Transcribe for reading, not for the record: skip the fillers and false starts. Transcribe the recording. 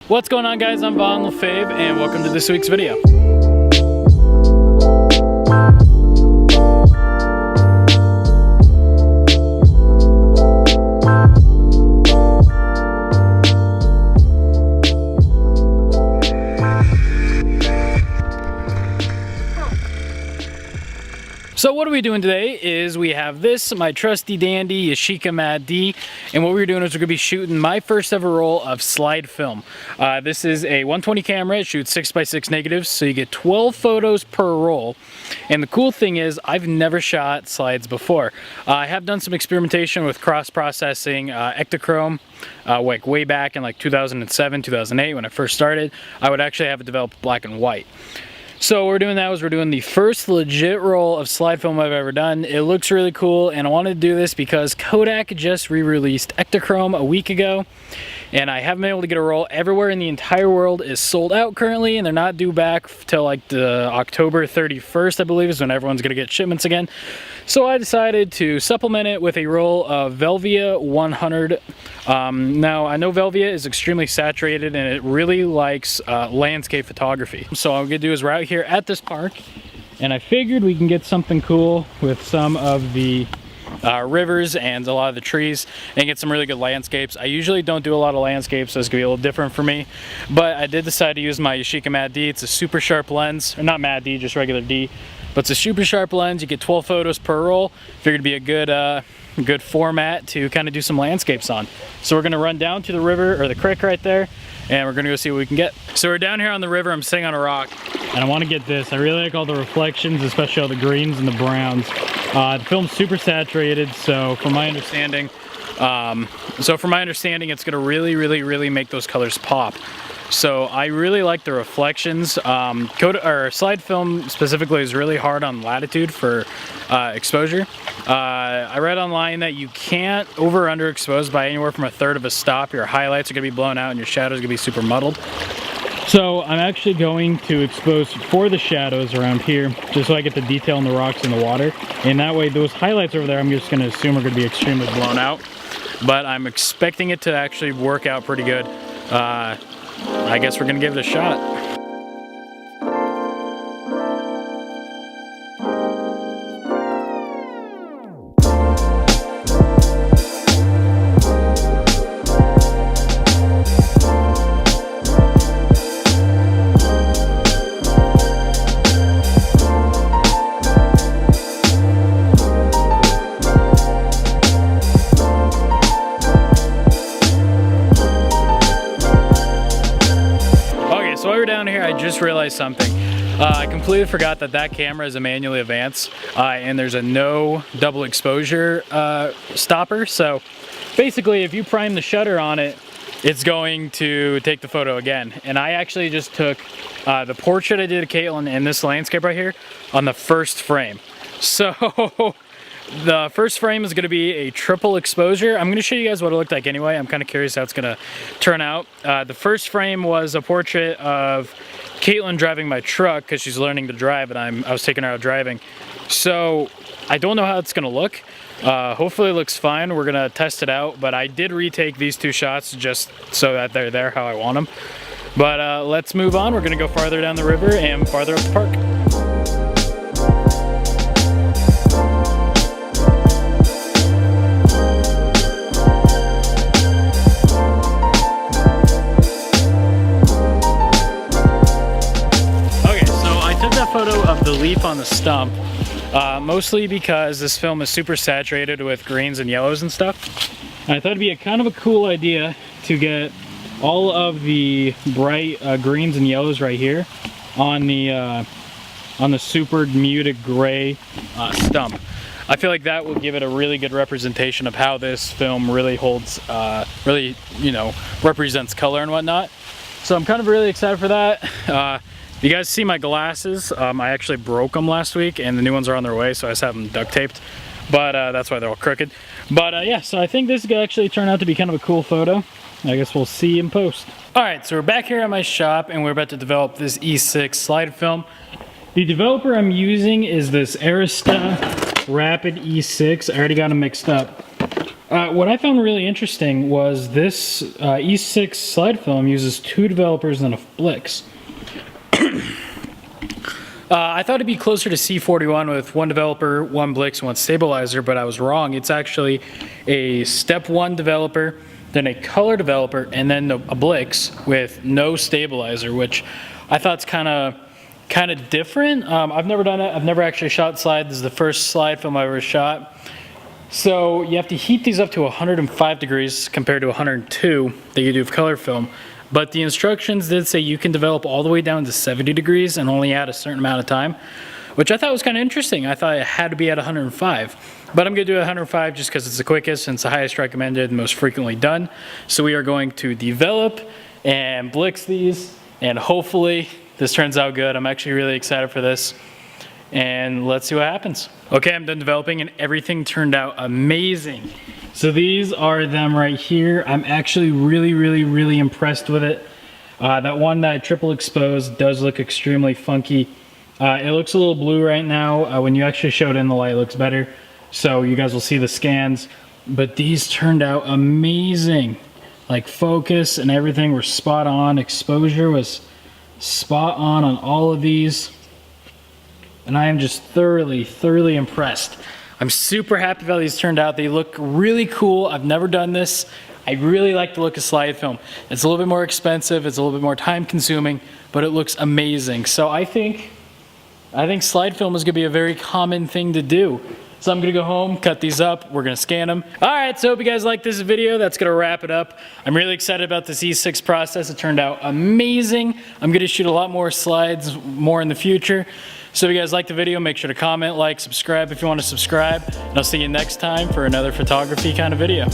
What's going on, guys? I'm LaFave, and welcome to this week's video. So what are we doing today is we have this, my trusty dandy Yashica-D, and what we're doing is we're going to be shooting my first ever roll of slide film. This is a 120 camera. It shoots 6x6 negatives, so you get 12 photos per roll. And the cool thing is I've never shot slides before. I have done some experimentation with cross-processing Ektachrome, like way back in like 2007, 2008 when I first started. I would actually have it developed black and white. So what we're doing now is we're doing the first legit roll of slide film I've ever done. It looks really cool, and I wanted to do this because Kodak just re-released Ektachrome a week ago, and I haven't been able to get a roll. Everywhere in the entire world is sold out currently, and they're not due back till like the October 31st, I believe, is when everyone's gonna get shipments again. So I decided to supplement it with a roll of Velvia 100. Now I know Velvia is extremely saturated and it really likes landscape photography. So what I'm gonna do is we're out here at this park, and I figured we can get something cool with some of the rivers and a lot of the trees and get some really good landscapes. I usually don't do a lot of landscapes, so it's gonna be a little different for me, but I did decide to use my Yashica-D. It's a super sharp lens, or not Mad D, just regular D, but it's a super sharp lens. You get 12 photos per roll. Figured it'd be a good format to kind of do some landscapes on. So we're gonna run down to the river, or the creek right there, and we're gonna go see what we can get. So we're down here on the river. I'm sitting on a rock, and I want to get this. I really like all the reflections, especially all the greens and the browns. The film's super saturated, so from my understanding, it's gonna really make those colors pop. So I really like the reflections. Slide film specifically is really hard on latitude for exposure. I read online that you can't over or underexpose by anywhere from 1/3 of a stop. Your highlights are gonna be blown out and your shadows are gonna be super muddled. So I'm actually going to expose for the shadows around here, just so I get the detail in the rocks and the water. And that way those highlights over there, I'm just gonna assume are gonna be extremely blown out. But I'm expecting it to actually work out pretty good. I guess we're gonna give it a shot. So while we're down here, I just realized something. I completely forgot that camera is a manually advanced, and there's a no double exposure stopper. So basically, if you prime the shutter on it, it's going to take the photo again. And I actually just took the portrait I did of Caitlin and this landscape right here on the first frame. So the first frame is going to be a triple exposure. I'm going to show you guys what it looked like anyway. I'm kind of curious how it's going to turn out. The first frame was a portrait of Caitlin driving my truck because she's learning to drive, and I was taking her out driving. So I don't know how it's going to look. Hopefully it looks fine. We're going to test it out, but I did retake these two shots just so that they're there how I want them. But let's move on. We're going to go farther down the river and farther up the park. Photo of the leaf on the stump, mostly because this film is super saturated with greens and yellows and stuff. And I thought it'd be a kind of a cool idea to get all of the bright greens and yellows right here on the super muted gray stump. I feel like that will give it a really good representation of how this film really holds, represents color and whatnot. So I'm kind of really excited for that. You guys see my glasses. I actually broke them last week, and the new ones are on their way, so I just have them duct taped. But that's why they're all crooked. But yeah, so I think this could actually turn out to be kind of a cool photo. I guess we'll see in post. All right, so we're back here at my shop, and we're about to develop this E6 slide film. The developer I'm using is this Arista Rapid E6. I already got them mixed up. What I found really interesting was this E6 slide film uses 2 developers and a Blix. I thought it'd be closer to C41 with 1 developer, 1 Blix, 1 stabilizer, but I was wrong. It's actually a step 1 developer, then a color developer, and then a Blix with no stabilizer, which I thought's kind of different. I've never done it. I've never actually shot slide. This is the first slide film I ever shot. So you have to heat these up to 105 degrees compared to 102 that you do with color film. But the instructions did say you can develop all the way down to 70 degrees and only add a certain amount of time, which I thought was kind of interesting. I thought it had to be at 105. But I'm going to do 105 just because it's the quickest and it's the highest recommended and most frequently done. So we are going to develop and Blix these, and hopefully this turns out good. I'm actually really excited for this. And let's see what happens. Okay, I'm done developing and everything turned out amazing. So these are them right here. I'm actually really impressed with it. That one that I triple exposed does look extremely funky. It looks a little blue right now. When you actually show it in the light, it looks better. So you guys will see the scans. But these turned out amazing. Like focus and everything were spot on. Exposure was spot on all of these. And I am just thoroughly impressed. I'm super happy with how these turned out. They look really cool. I've never done this. I really like the look of slide film. It's a little bit more expensive, it's a little bit more time consuming, but it looks amazing. So I think slide film is gonna be a very common thing to do. So I'm gonna go home, cut these up, we're gonna scan them. All right, so hope you guys like this video. That's gonna wrap it up. I'm really excited about this E6 process. It turned out amazing. I'm gonna shoot a lot more slides more in the future. So if you guys like the video, make sure to comment, like, subscribe if you want to subscribe. And I'll see you next time for another photography kind of video.